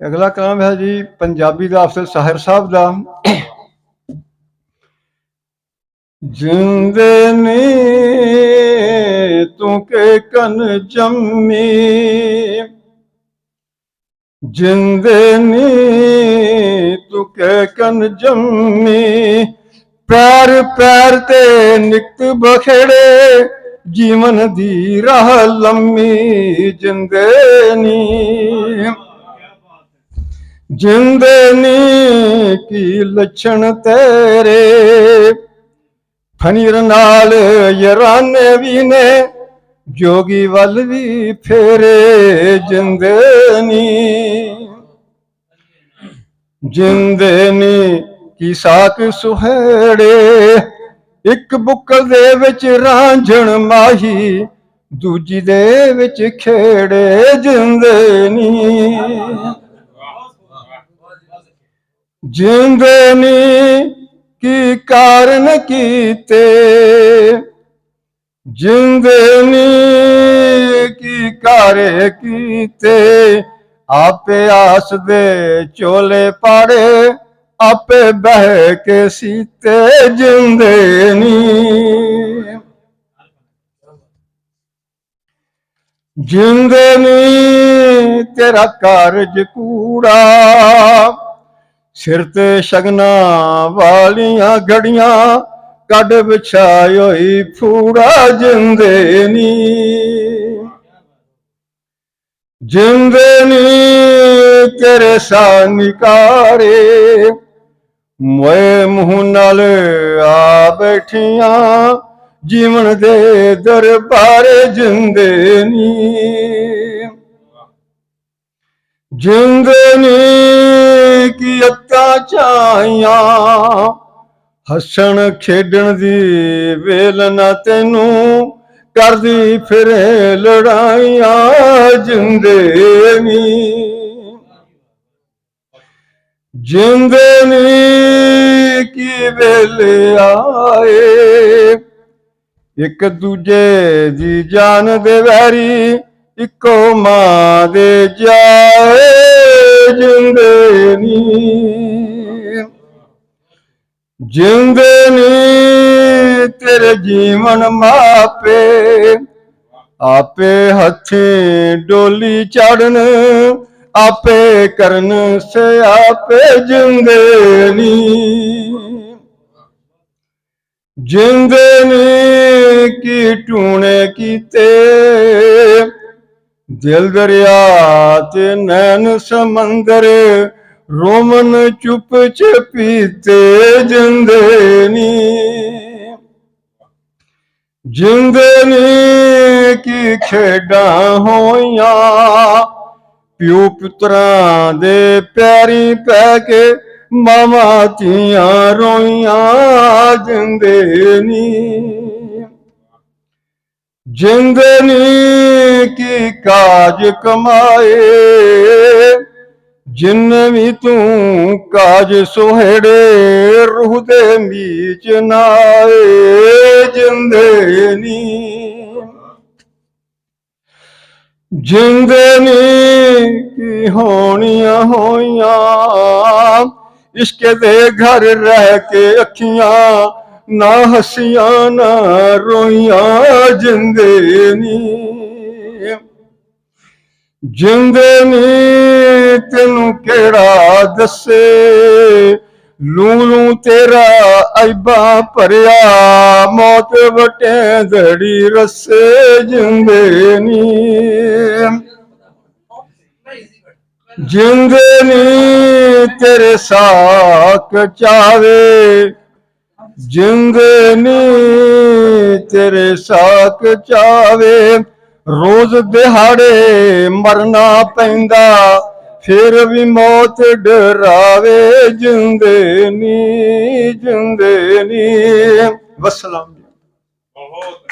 ਅਗਲਾ ਕਲਾਮ ਹੈ ਜੀ ਪੰਜਾਬੀ ਦਾ ਅਫਸਰ ਸਾਹਿਰ ਸਾਹਿਬ ਦਾ। ਜਿੰਦੇ ਨੀ ਤੂੰ ਕੇ ਕਨ ਜੰਮੀ, ਜਿੰਦੇ ਨੀ ਤੂੰ ਕੇ ਕਨ ਜੰਮੀ, ਪੈਰ ਪੈਰ ਤੇ ਨਿਕਟ ਬਖੜੇ, ਜੀਵਨ ਦੀ ਰਾਹ ਲੰਮੀ। ਜਿੰਦੇ ਨੀ, ਜਿੰਦੇ ਨੀ ਕੀ ਲੱਛਣ ਤੇਰੇ, ਫਨੀਰ ਨਾਲ ਯਾਰਾਨੇ ਵੀ ਨੇ, ਜੋਗੀ ਵੱਲ ਵੀ ਫੇਰੇ। ਜਿੰਦੇ ਨੀ, ਜਿੰਦੇ ਨੀ ਕੀ ਸਾਕ ਸੁਹੇੜੇ, ਇੱਕ ਬੁੱਕਲ ਦੇ ਵਿੱਚ ਰਾਂਝਣ ਮਾਹੀ, ਦੂਜੀ ਦੇ ਵਿੱਚ ਖੇੜੇ। ਜਿੰਦੇ ਨੀ, ਜਿੰਦੇ ਨੀ ਕੀ ਕਾਰਨ ਕੀਤੇ, ਜਿੰਦੇ ਨੀ ਕੀ ਕਾਰੇ ਕੀਤੇ, ਆਪੇ ਆਸ ਦੇ ਚੋਲੇ ਪਾੜੇ, ਆਪੇ ਬਹਿ ਕੇ ਸੀਤੇ। ਜਿੰਦੇ ਨੀ, ਜਿੰਦੇ ਨੀ ਤੇਰਾ ਕਾਰਜ ਕੂੜਾ, ਸਿਰ ਤੇ ਸ਼ਗਨਾਂ ਵਾਲੀਆਂ ਘੜੀਆਂ, ਕੱਢ ਵਿਛਾਈ ਹੋਈ ਫੂੜਾ। ਜਿੰਦੇ ਨੀ, ਜਿੰਦੇ ਨੀ ਤੇਰੇ ਸਾਹ ਨਿਕਾਰੇ, ਮੋਏ ਮੂੰਹ ਨਾਲ ਆ ਬੈਠੀਆਂ, ਜੀਵਨ ਦੇ ਦਰਬਾਰੇ। ਜਿੰਦੇ ਨੀ, ਜਿੰਦੇ ਨੀ ਕੀ ਅੱਤਾਂ ਚਾਹੀਆਂ, ਹੱਸਣ ਖੇਡਣ ਦੀ ਵੇਲ ਨਾ ਤੈਨੂੰ, ਕਰਦੀ ਫਿਰੇ ਲੜਾਈਆਂ। ਜਿੰਦੇ ਨੀ, ਜਿੰਦੇ ਨੀ ਕੀ ਵੇਲੇ ਆਏ, ਇੱਕ ਦੂਜੇ ਦੀ ਜਾਨ ਦੇ ਵੈਰੀ, ਇੱਕੋ ਮਾਂ ਦੇ ਜਾਏ। ਜਿੰਦੇ ਨੀ, ਜਿੰਦੇ ਨੀ ਤੇਰੇ ਜੀਵਨ ਮਾਪੇ, ਆਪੇ ਹੱਥੀਂ ਡੋਲੀ ਚਾੜਨ, ਆਪੇ ਕਰਨ ਸਿਆਪੇ। ਜਿੰਦੇ ਨੀ, ਜਿੰਦੇ ਨੀ ਕੀ ਟੂਣੇ ਕੀਤੇ, ਦਿਲ ਦਰਿਆ ਤੇ ਨੈਣ ਸਮੰਦਰ, ਰੋਮਨ ਚੁੱਪ ਚਪੀਤੇ। ਜਿੰਦੇ ਨੀ, ਜਿੰਦੇ ਨੀ ਕੀ ਖੇਡਾਂ ਹੋਈਆਂ, ਪਿਓ ਪੁੱਤਰਾਂ ਦੇ ਪੈਰੀਂ ਪੈ ਕੇ, ਮਾਵਾਂ ਧੀਆਂ ਰੋਈਆਂ। ਜਿੰਦੇ ਨੀ, ਜਿੰਦੇ ਨੀ ਕੀ ਕਾਜ ਕਮਾਏ, ਜਿੰਨੇ ਵੀ ਤੂੰ ਕਾਜ ਸੁਹੇੜੇ, ਰੂਹ ਦੇ ਮੀਚ ਨਾਏ। ਜਿੰਦੇ ਨੀ, ਜਿੰਦੇ ਨੀ ਕੀ ਹੋਣੀਆਂ ਹੋਈਆਂ, ਇਸ਼ਕ ਦੇ ਘਰ ਰਹਿ ਕੇ ਅੱਖੀਆਂ, ਨਾ ਹੱਸੀਆਂ ਨਾ ਰੋਈਆਂ। ਜਿੰਦੇ ਨੀ, ਜਿੰਦੇ ਨੀ ਤੈਨੂੰ ਕਿਹੜਾ ਦੱਸੇ, ਲੂ ਲੂ ਤੇਰਾ ਐਬਾਂ ਭਰਿਆ, ਮੌਤ ਵਟੇ ਧੜੀ ਰੱਸੇ। ਜਿੰਦੇ ਨੀ, ਜਿੰਦੇ ਨੀ ਤੇਰੇ ਸਾਕ ਚਾਵੇ, ਜਿੰਦੇ ਨੀ ਤੇਰੇ ਸਾਕ ਚਾਵੇ, ਰੋਜ਼ ਦਿਹਾੜੇ ਮਰਨਾ ਪੈਂਦਾ, ਫਿਰ ਵੀ ਮੌਤ ਡਰਾਵੇ। ਜਿੰਦੇ ਨੀ, ਜਿੰਦੇ ਨੀ। ਵਸਲਾਮ। ਬਹੁਤ